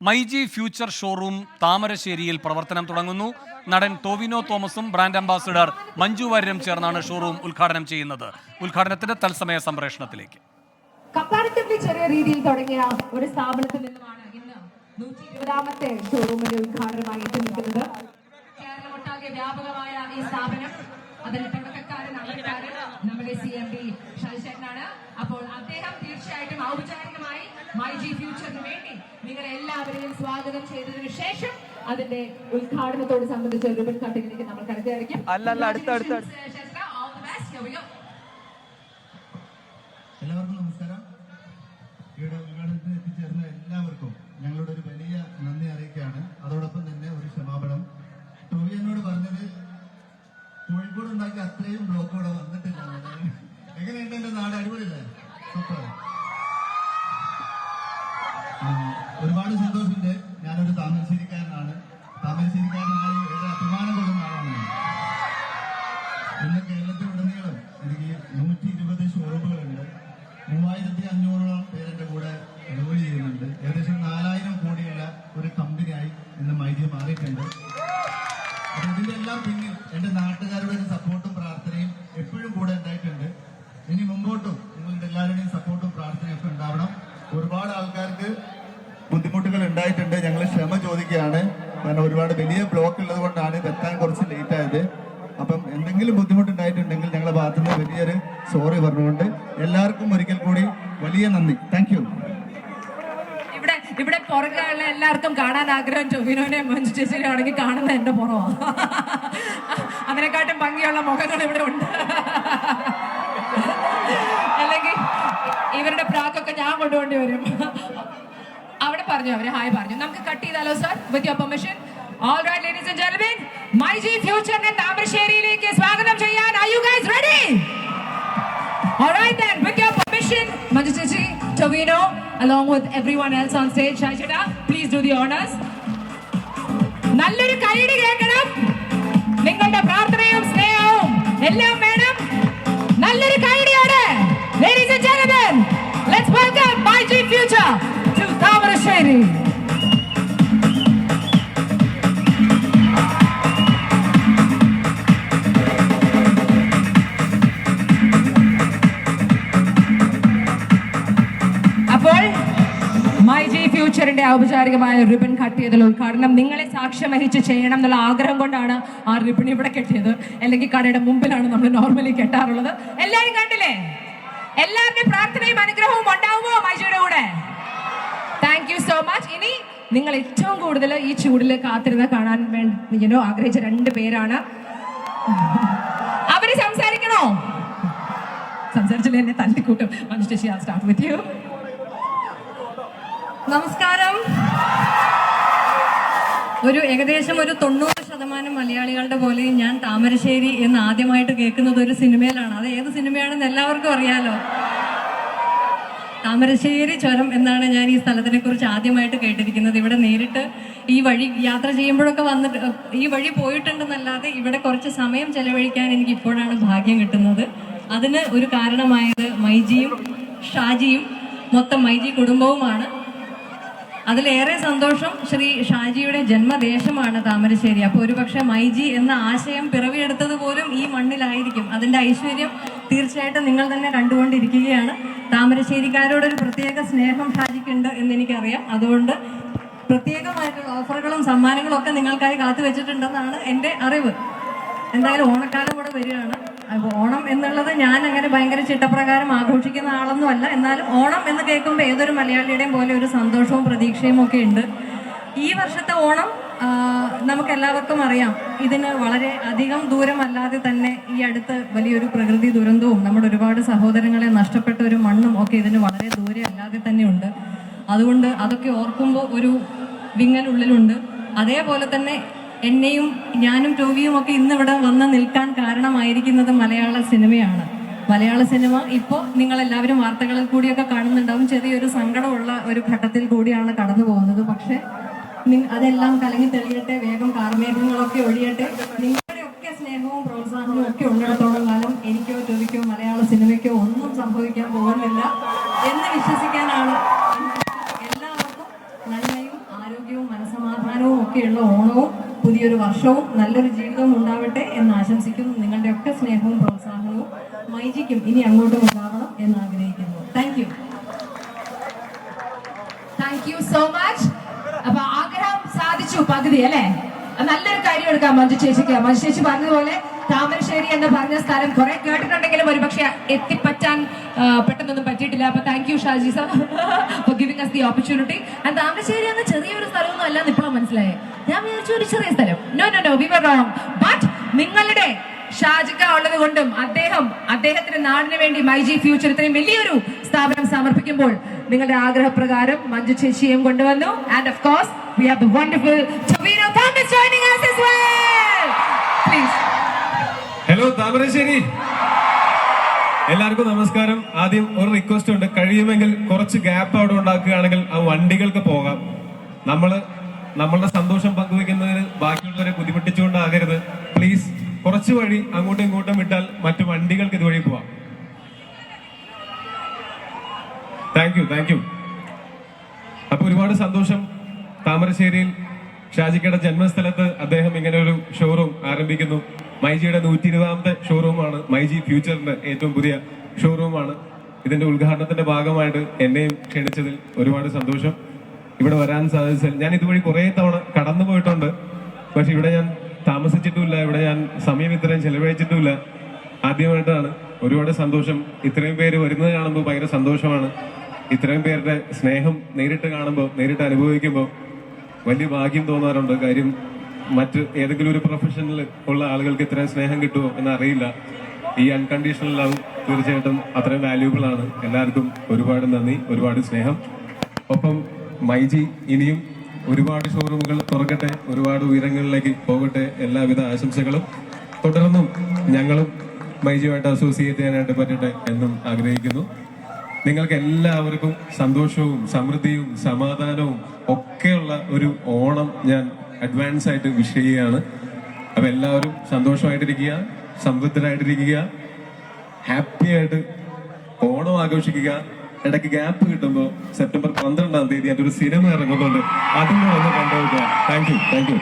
MyG future showroom താമരശ്ശേരിയിൽ പ്രവർത്തനം തുടങ്ങുന്നു. നടൻ ടോവിനോ തോമസും ബ്രാൻഡ് അംബാസിഡർ മഞ്ജു വാര്യരും ചേർന്നാണ് ഷോറൂം ഉദ്ഘാടനം ചെയ്യുന്നത്. ഉദ്ഘാടനത്തിന്റെ തത്സമയ സംപ്രേഷണത്തിലേക്ക്. കമ്പാരിറ്റീവ്ലി ചെറിയ രീതിയിൽ തുടങ്ങിയ ഒരു സ്ഥാപനത്തിൽ നിന്നുമാണ് ഇന്ന് 120ാമത്തെ ഷോറൂമിന്റെ ഉദ്ഘാടനമായി എത്തിയിരിക്കുന്നത്. കേരളമൊട്ടാകെ വ്യാപകമായ ഈ സ്ഥാപനം അതിന്റെ തുടക്കക്കാരൻ നമ്മുടെ CMD ഷാജിശേഖരനാണ്. അപ്പോൾ അദ്ദേഹം തീർച്ചയായിട്ടും ഔപചാരികമായി മൈജി ഫ്യൂച്ചറിന് വേണ്ടി നിങ്ങളെ എല്ലാവരെയും സ്വാഗതം ചെയ്തതിനു ശേഷം അതിന്റെ ഉദ്ഘാടനത്തോട് സംബന്ധിച്ച റിബൺ കട്ടിങ്ങിലേക്ക് നമ്മൾ കടക്കുകയായിരിക്കും. എല്ലാവർക്കും നമസ്കാരം. ഇവിടെ ഉദ്ഘാടനത്തിന് എത്തിച്ചേർന്ന എല്ലാവർക്കും ഞങ്ങളുടെ ഒരു വലിയ നന്ദി അറിയിക്കുകയാണ്. അതോടൊപ്പം തന്നെ ഒരു ക്ഷമാപണം. ടോവി എന്നോട് പറഞ്ഞത് കോഴിക്കോട് ഉണ്ടാക്കിയ അത്രയും ബ്ലോക്ക് ഇവിടെ വന്നിട്ടില്ല. എങ്ങനെയുണ്ട് എന്റെ നാട്? അടിപൊളിയല്ലേ? സൂപ്പർ. ഒരുപാട് സന്തോഷമുണ്ട്. ഞാനൊരു താമരശ്ശേരിക്കാരനായി ഏറെ അഭിമാനം കൊള്ളുന്ന ആളാണ്. ഇന്ന് കേരളത്തിലുടനീളം എനിക്ക് 120 ഷോറൂമുകളുണ്ട്. 3500ഓളം പേരെന്റെ കൂടെ ജോലി ചെയ്യുന്നുണ്ട്. ഏകദേശം 4000 കോടിയുള്ള ഒരു കമ്പനിയായി ഇന്ന് മൈജി മാറിയിട്ടുണ്ട്. അപ്പൊ ഇതിന്റെ എല്ലാം പിന്നിൽ എന്റെ നാട്ടുകാരുടെ ഒരു സപ്പോർട്ടും പ്രാർത്ഥനയും എപ്പോഴും കൂടെ ഉണ്ടായിട്ടുണ്ട്. ഇനി മുമ്പോട്ടും നിങ്ങളുടെ എല്ലാവരുടെയും സപ്പോർട്ടും പ്രാർത്ഥനയും ഒക്കെ ഉണ്ടാവണം. ഒരുപാട് ആൾക്കാർക്ക് ബുദ്ധിമുട്ടുകൾ ഉണ്ടായിട്ടുണ്ട്. ഞങ്ങൾ ക്ഷമ ചോദിക്കുകയാണ്. കാരണം ഒരുപാട് വലിയ ബ്ലോക്ക് ഉള്ളത് കൊണ്ടാണ് എത്താൻ കുറച്ച് ലേറ്റ് ആയത്. അപ്പം എന്തെങ്കിലും ബുദ്ധിമുട്ടുണ്ടായിട്ടുണ്ടെങ്കിൽ ഞങ്ങളുടെ ഭാഗത്തുനിന്ന് വലിയൊരു സോറി പറഞ്ഞുകൊണ്ട് എല്ലാവർക്കും ഒരിക്കൽ കൂടി വലിയ നന്ദി. Thank you. ഇവിടെ പുറകെയുള്ള എല്ലാവർക്കും കാണാൻ ആഗ്രഹം ടൊവിനോനെ മഞ്ജു ചേച്ചിനെ ആണെങ്കിൽ കാണുന്നത് എന്റെ പുറമാണ്. അതിനെക്കാട്ടും ഭംഗിയുള്ള മുഖങ്ങൾ ഇവിടെ ഉണ്ട്. അല്ലെങ്കിൽ ഇവരുടെ പ്രാക്കൊക്കെ ഞാൻ കൊണ്ടുപോണ്ടി വരും. അവിടെ പറഞ്ഞു, അവര് ഹായ് പറഞ്ഞു. നമുക്ക് കട്ട് ചെയ്താലോ sir? With your permission. All right, ladies and gentlemen, myG ഫ്യൂച്ചറിനെ താമരശ്ശേരിയിലേക്ക് സ്വാഗതം ചെയ്യാൻ. Are you guys ready? All right then, with your permission, Manju Chechi, Tovino, along with everyone else on stage, Shaichita, please do the honors. നല്ലൊരു കൈയ്യടി കേൾക്കണം. നിങ്ങളുടെ പ്രാർത്ഥനയും സ്നേഹവും എല്ലാം വേണം. നല്ലൊരു കൈയ്യടിയോടെ ladies and gentlemen, let's welcome myG future to Thamarassery. MyG ഫ്യൂച്ചറിന്റെ ഔപചാരികമായ റിബൺ കട്ട് ചെയ്തൽ ഉദ്ഘാടനം നിങ്ങളെ സാക്ഷ്യം വഹിച്ച് ചെയ്യണം എന്നുള്ള ആഗ്രഹം കൊണ്ടാണ് ആ റിബൺ ഇവിടെ കെട്ടിയത്. അല്ലെങ്കിൽ കടയുടെ മുമ്പിലാണ് നമ്മൾ നോർമലി കെട്ടാറുള്ളത്. എല്ലാവരും കണ്ടില്ലേ? എല്ലാവരുടെയും പ്രാർത്ഥനയും അനുഗ്രഹവും ഉണ്ടാവുമോ മൈജിയുടെ കൂടെ? Thank you so much. ഇനി നിങ്ങൾ ഏറ്റവും കൂടുതൽ ഈ ചൂടിൽ കാത്തിരുന്ന് കാണാൻ വേണ്ടി ആഗ്രഹിച്ച 2 പേരാണ്. അവര് സംസാരിക്കണോ? സംസാരിച്ചില്ല എന്നെ തല്ലിക്കൂട്ടും. മഞ്ജു ചേച്ചി, I'll start with you. നമസ്കാരം. ഏകദേശം ഒരു 90% മലയാളികളുടെ പോലെ ഞാൻ താമരശ്ശേരി എന്ന് ആദ്യമായിട്ട് കേൾക്കുന്നത് ഒരു സിനിമയിലാണ്. അത് ഏത് സിനിമയാണെന്ന് എല്ലാവർക്കും അറിയാലോ. താമരശ്ശേരി ചുരം എന്നാണ് ഞാൻ ഈ സ്ഥലത്തിനെ കുറിച്ച് ആദ്യമായിട്ട് കേട്ടിരിക്കുന്നത്. ഇവിടെ നേരിട്ട് ഈ വഴി യാത്ര ചെയ്യുമ്പോഴൊക്കെ വന്നിട്ട് ഈ വഴി പോയിട്ടുണ്ടെന്നല്ലാതെ ഇവിടെ കുറച്ച് സമയം ചെലവഴിക്കാൻ എനിക്ക് ഇപ്പോഴാണ് ഭാഗ്യം കിട്ടുന്നത്. അതിന് ഒരു കാരണമായത് മൈജിയും ഷാജിയും മൊത്തം മൈജി കുടുംബവുമാണ്. അതിലേറെ സന്തോഷം ശ്രീ ഷാജിയുടെ ജന്മദേശമാണ് താമരശ്ശേരി. അപ്പോൾ ഒരുപക്ഷെ മൈജി എന്ന ആശയം പിറവിയെടുത്തത് പോലും ഈ മണ്ണിലായിരിക്കും. അതിന്റെ ഐശ്വര്യം തീർച്ചയായിട്ടും നിങ്ങൾ തന്നെ കണ്ടുകൊണ്ടിരിക്കുകയാണ്. താമരശ്ശേരിക്കാരോടൊരു പ്രത്യേക സ്നേഹം ഷാജിക്കുണ്ട് എന്ന് എനിക്കറിയാം. അതുകൊണ്ട് പ്രത്യേകമായിട്ടുള്ള ഓഫറുകളും സമ്മാനങ്ങളും ഒക്കെ നിങ്ങൾക്കായി കാത്തു വെച്ചിട്ടുണ്ടെന്നാണ് എൻ്റെ അറിവ്. എന്തായാലും ഓണക്കാലം കൂടെ വരികയാണ്. അപ്പോൾ ഓണം എന്നുള്ളത് ഞാൻ അങ്ങനെ ഭയങ്കര ചിട്ടപ്രകാരം ആഘോഷിക്കുന്ന ആളൊന്നും അല്ല. എന്നാലും ഓണം എന്ന് കേൾക്കുമ്പോൾ ഏതൊരു മലയാളിയുടെയും പോലെ ഒരു സന്തോഷവും പ്രതീക്ഷയും ഒക്കെ ഉണ്ട്. ഈ വർഷത്തെ ഓണം നമുക്കെല്ലാവർക്കും അറിയാം. ഇതിന് വളരെ അധികം ദൂരമല്ലാതെ തന്നെ ഈ അടുത്ത് വലിയൊരു പ്രകൃതി ദുരന്തവും നമ്മുടെ ഒരുപാട് സഹോദരങ്ങളെ നഷ്ടപ്പെട്ട ഒരു മണ്ണും ഒക്കെ ഇതിന് വളരെ ദൂരെ അല്ലാതെ തന്നെ ഉണ്ട്. അതുകൊണ്ട് അതൊക്കെ ഓർക്കുമ്പോൾ ഒരു വിങ്ങലുള്ളിലുണ്ട്. അതേപോലെ തന്നെ എന്നെയും ഞാനും ടോവിയും ഒക്കെ ഇന്നിവിടെ വന്ന് നിൽക്കാൻ കാരണമായിരിക്കുന്നത് മലയാള സിനിമയാണ്. മലയാള സിനിമ ഇപ്പോൾ നിങ്ങളെല്ലാവരും വാർത്തകളിൽ കൂടിയൊക്കെ കാണുന്നുണ്ടാവും. ചെറിയൊരു സങ്കടമുള്ള ഒരു ഘട്ടത്തിൽ കൂടിയാണ് കടന്നു പോകുന്നത്. പക്ഷെ അതെല്ലാം കലങ്ങി തെളിയട്ടെ, വേഗം കാർമേഘങ്ങളൊക്കെ ഒഴിയട്ടെ. നിങ്ങളുടെ ഒക്കെ സ്നേഹവും പ്രോത്സാഹനവും ഒക്കെ ഉള്ളിടത്തോളം കാലം എനിക്കോ ടോവിക്കോ മലയാള സിനിമയ്ക്കോ ഒന്നും സംഭവിക്കാൻ പോകുന്നില്ല എന്ന് വിശ്വസിക്കാനാണ്. എല്ലാവർക്കും നന്മയും ആരോഗ്യവും മനസമാധാനവും ഒക്കെയുള്ള ഓണവും പുതിയൊരു വർഷവും നല്ലൊരു ജീവിതവും ഉണ്ടാവട്ടെ എന്ന് ആശംസിക്കുന്നു. നിങ്ങളുടെ ഒക്കെ സ്നേഹവും പ്രോത്സാഹനവും മൈജിക്കും ഇനി അങ്ങോട്ടും ഉണ്ടാവണം എന്ന് ആഗ്രഹിക്കുന്നു. Thank you. Thank you so much. അപ്പൊ ആഗ്രഹം സാധിച്ചു പകുതി അല്ലേ? നല്ലൊരു കാര്യം എടുക്കാം മഞ്ജു ചേച്ചിക്ക്. മഞ്ജു ചേച്ചി പറഞ്ഞതുപോലെ താമരശ്ശേരി എന്ന് പറഞ്ഞ സ്ഥലം കുറെ കേട്ടിട്ടുണ്ടെങ്കിലും ഒരു പക്ഷെ എത്തിപ്പറ്റാൻ പെട്ടെന്നൊന്നും പറ്റിയിട്ടില്ല. അപ്പൊ thank you Shaji sir for giving us the opportunity. And Thamarassery എന്ന ചെറിയൊരു സ്ഥലമൊന്നും അല്ലെന്ന് ഇപ്പോഴാണ് മനസ്സിലായേ. ഞാൻ വിചാരിച്ചു ഒരു ചെറിയ സ്ഥലം. No we were wrong. But നിങ്ങളുടെ ഷാജിക്ക ഉള്ളത് കൊണ്ടും അദ്ദേഹത്തിന്റെ നാടിന് വേണ്ടി മൈജി ഫ്യൂച്ചർ ഇത്രയും വലിയൊരു സ്ഥാപനം സമർപ്പിക്കുമ്പോൾ നിങ്ങളുടെ ആഗ്രഹപ്രകാരം മഞ്ജു ചേച്ചിയും കൊണ്ടുവന്നു. And of course we have the wonderful Tovino Thomas joining us as well. Please. Hello Thamarassery, എല്ലാവർക്കും നമസ്കാരം. ആദ്യം ഒരു റിക്വസ്റ്റ് ഉണ്ട്, കഴിയുമെങ്കിൽ കുറച്ച് ഗ്യാപ്പ് അവിടെ ഉണ്ടാക്കുകയാണെങ്കിൽ ആ വണ്ടികൾക്ക് പോകാം. നമ്മളുടെ സന്തോഷം പങ്കുവെക്കുന്നതിന് ബാക്കിയുള്ളവരെ ബുദ്ധിമുട്ടിച്ചുകൊണ്ടാകരുത്. പ്ലീസ് കുറച്ച് വഴി അങ്ങോട്ടും ഇങ്ങോട്ടും വിട്ടാൽ മറ്റു വണ്ടികൾക്ക് ഇതുവഴി പോവാം. Thank you. അപ്പൊ ഒരുപാട് സന്തോഷം. താമരശ്ശേരിയിൽ ഷാജിക്കയുടെ ജന്മസ്ഥലത്ത് അദ്ദേഹം ഇങ്ങനെ ഒരു ഷോറൂം ആരംഭിക്കുന്നു. മൈജിയുടെ 120ാമത്തെ ഷോറൂമാണ്. മൈജി ഫ്യൂച്ചറിന്റെ ഏറ്റവും പുതിയ ഷോറൂമാണ്. ഇതിന്റെ ഉദ്ഘാടനത്തിന്റെ ഭാഗമായിട്ട് എന്നെയും ക്ഷണിച്ചതിൽ ഒരുപാട് സന്തോഷം. ഇവിടെ വരാൻ സാധിച്ചതിൽ ഞാൻ ഇതുവഴി കുറെ തവണ കടന്നു പോയിട്ടുണ്ട്. പക്ഷെ ഇവിടെ ഞാൻ താമസിച്ചിട്ടുമില്ല, ഇവിടെ ഞാൻ സമയം ഇത്രയും ചെലവഴിച്ചിട്ടുമില്ല. ആദ്യമായിട്ടാണ്. ഒരുപാട് സന്തോഷം. ഇത്രയും പേര് വരുന്നത് കാണുമ്പോൾ ഭയങ്കര സന്തോഷമാണ്. ഇത്രയും പേരുടെ സ്നേഹം നേരിട്ട് കാണുമ്പോൾ, നേരിട്ട് അനുഭവിക്കുമ്പോൾ വലിയ ഭാഗ്യം തോന്നാറുണ്ട്. കാര്യം മറ്റ് ഏതെങ്കിലും ഒരു പ്രൊഫഷനിൽ ഉള്ള ആളുകൾക്ക് ഇത്രയും സ്നേഹം കിട്ടുമോ എന്ന് അറിയില്ല. ഈ അൺകണ്ടീഷണൽ ലവ് തീർച്ചയായിട്ടും അത്രയും വാല്യൂബിൾ ആണ്. എല്ലാവർക്കും ഒരുപാട് നന്ദി, ഒരുപാട് സ്നേഹം. ഒപ്പം മൈജി ഇനിയും ഒരുപാട് ഷോറൂമുകൾ തുറക്കട്ടെ, ഒരുപാട് ഉയരങ്ങളിലേക്ക് പോകട്ടെ. എല്ലാവിധ ആശംസകളും. തുടർന്നും ഞങ്ങളും മൈജിയുമായിട്ട് അസോസിയേറ്റ് ചെയ്യാനായിട്ട് പറ്റട്ടെ എന്നും ആഗ്രഹിക്കുന്നു. നിങ്ങൾക്ക് എല്ലാവർക്കും സന്തോഷവും സമൃദ്ധിയും സമാധാനവും ഒക്കെയുള്ള ഒരു ഓണം ഞാൻ അഡ്വാൻസ് ആയിട്ട് വിഷ് ചെയ്യുകയാണ്. അപ്പൊ എല്ലാവരും സന്തോഷമായിട്ടിരിക്കുക, സമൃദ്ധരായിട്ടിരിക്കുക, ഹാപ്പി ആയിട്ട് ഓണം ആഘോഷിക്കുക. ഇടയ്ക്ക് ഗ്യാപ്പ് കിട്ടുമ്പോൾ സെപ്റ്റംബർ 12-ാം തീയതി എൻ്റെ ഒരു സിനിമ ഇറങ്ങുന്നുണ്ട്, അതും കൂടെ ഒന്ന് കണ്ടുപോകുക. Thank you.